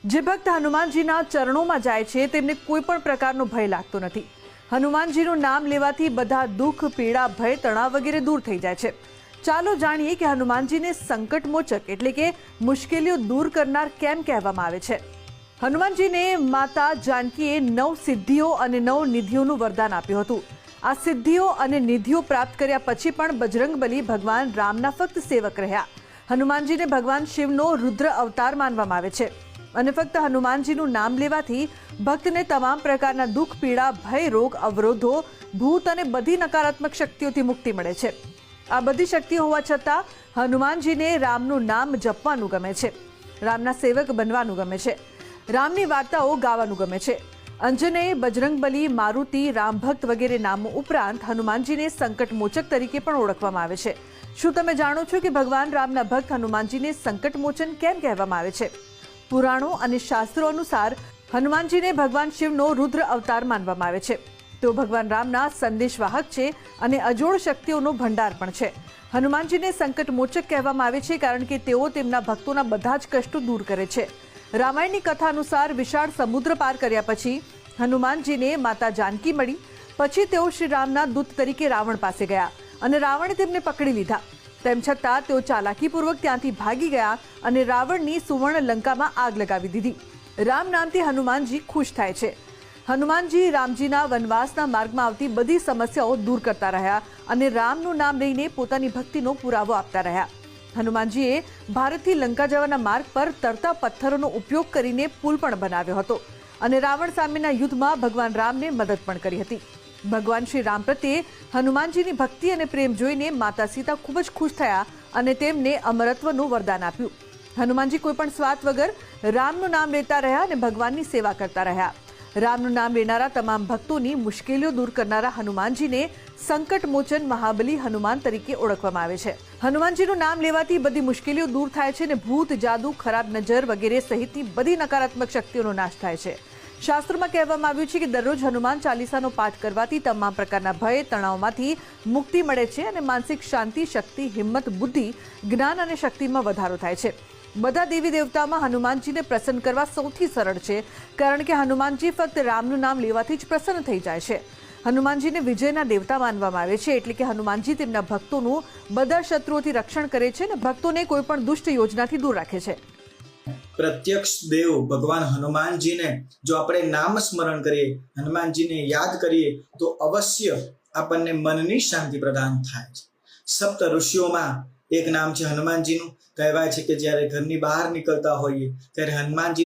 જે ભક્ત હનુમાનજીના ચરણોમાં જાય છે તેમને કોઈ પણ પ્રકારનો ભય લાગતો નથી। હનુમાનજીનું નામ લેવાથી બધા દુઃખ, પીડા, ભય, તણાવ વગેરે દૂર થઈ જાય છે। ચાલો જાણીએ કે હનુમાનજીને સંકટમોચક એટલે કે મુશ્કેલીઓ દૂર કરનાર કેમ કહેવામાં આવે છે। હનુમાનજીને માતા જાનકીએ 9 સિદ્ધિઓ અને 9 નિધિઓનું વરદાન આપ્યું હતું। આ સિદ્ધિઓ અને નિધિઓ પ્રાપ્ત કર્યા પછી પણ બજરંગબલી ભગવાન રામના ફક્ત સેવક રહ્યા। હનુમાનજીને ભગવાન શિવનો રુદ્ર અવતાર માનવામાં આવે છે અને ફક્ત હનુમાનજીનું નામ લેવાથી ભક્તને તમામ પ્રકારના દુઃખ, પીડા, ભય, રોગ, અવરોધો, ભૂત અને બધી નકારાત્મક શક્તિઓથી મુક્તિ મળે છે। આ બધી શક્તિઓ હોવા છતાં હનુમાનજીને રામનું નામ જપવાનું ગમે છે, રામના સેવક બનવાનું ગમે છે, રામની વાર્તાઓ ગાવાનું ગમે છે। અંજનેય, બજરંગબલી, મારુતિ, રામ ભક્ત વગેરે નામો ઉપરાંત હનુમાનજીને સંકટમોચક તરીકે પણ ઓળખવામાં આવે છે। શું તમે જાણો છો કે ભગવાન રામના ભક્ત હનુમાનજીને સંકટમોચન કેમ કહેવામાં આવે છે? પુરાણો અને શાસ્ત્રો અનુસાર હનુમાનજીને ભગવાન શિવનો રુદ્ર અવતાર માનવામાં આવે છે। તેઓ ભગવાન રામના સંદેશવાહક છે અને અજોડ શક્તિઓનો ભંડાર પણ છે। હનુમાનજીને સંકટમોચક કહેવામાં આવે છે કારણ કે તેઓ તેમના ભક્તોના બધા જ કષ્ટો દૂર કરે છે। રામાયણની કથા અનુસાર વિશાળ સમુદ્ર પાર કર્યા પછી હનુમાનજીને માતા જાનકી મળી। પછી તેઓ શ્રી રામના દૂત તરીકે રાવણ પાસે ગયા અને રાવણે તેમને પકડી લીધા। તેમ છતાં તેઓ ચાલાકીપૂર્વક ત્યાંથી ભાગી ગયા અને રાવણની સુવર્ણ લંકામાં આગ લગાવી દીધી। રામ નામથી હનુમાનજી ખુશ થાય છે। હનુમાનજી રામજીના વનવાસના માર્ગમાં આવતી બધી સમસ્યાઓ દૂર કરતા રહ્યા અને રામનું નામ લઈને પોતાની ભક્તિનો પુરાવો આપતા રહ્યા। હનુમાનજીએ ભારતથી લંકા જવાના માર્ગ પર તરતા પથ્થરોનો ઉપયોગ કરીને પુલ પણ બનાવ્યો હતો અને રાવણ સામેના યુદ્ધમાં ભગવાન રામને મદદ પણ કરી હતી। ભગવાન શ્રી રામ પ્રત્યે હનુમાનજીની ભક્તિ અને પ્રેમ જોઈને માતા સીતા ખૂબ જ ખુશ થયા અને તેમને અમરત્વનું વરદાન આપ્યું। હનુમાનજી કોઈ પણ સ્વાર્થ વગર રામનું નામ લેતા રહ્યા અને ભગવાનની સેવા કરતા રહ્યા। રામનું નામ લેનારા તમામ ભક્તોની મુશ્કેલીઓ દૂર કરનારા હનુમાનજીને સંકટમોચન મહાબલી હનુમાન તરીકે ઓળખવામાં આવે છે। હનુમાનજીનું નામ લેવાથી બધી મુશ્કેલીઓ દૂર થાય છે અને ભૂત, જાદુ, ખરાબ નજર વગેરે સહિતની બધી નકારાત્મક શક્તિઓનો નાશ થાય છે। શાસ્ત્રોમાં કહેવામાં આવ્યું છે કે દરરોજ હનુમાન ચાલીસાનો પાઠ કરવાથી તમામ પ્રકારના ભય, તણાવમાંથી મુક્તિ મળે છે અને માનસિક શાંતિ, શક્તિ, હિંમત, બુદ્ધિ, જ્ઞાન અને શક્તિમાં વધારો થાય છે। બધા દેવી દેવતામાં હનુમાનજીને પ્રસન્ન કરવા સૌથી સરળ છે કારણ કે હનુમાનજી ફક્ત રામનું નામ લેવાથી જ પ્રસન્ન થઈ જાય છે। હનુમાનજીને વિજયના દેવતા માનવામાં આવે છે એટલે કે હનુમાનજી તેમના ભક્તોનું બધા શત્રુઓથી રક્ષણ કરે છે અને ભક્તોને કોઈ પણ દુષ્ટ યોજનાથી દૂર રાખે છે। પ્રત્યક્ષ દેવ ભગવાન હનુમાનજીને જો આપણે નામ સ્મરણ કરીએ, હનુમાનજીને યાદ કરીએ તો અવશ્ય આપણને મનની શાંતિ પ્રદાન થાય છે। સપ્ત ઋષિઓમાં એક નામ છે હનુમાનજીનું। કહેવાય છે કે જ્યારે ઘરની બહાર નીકળતા હોઈએ ત્યારે હનુમાનજી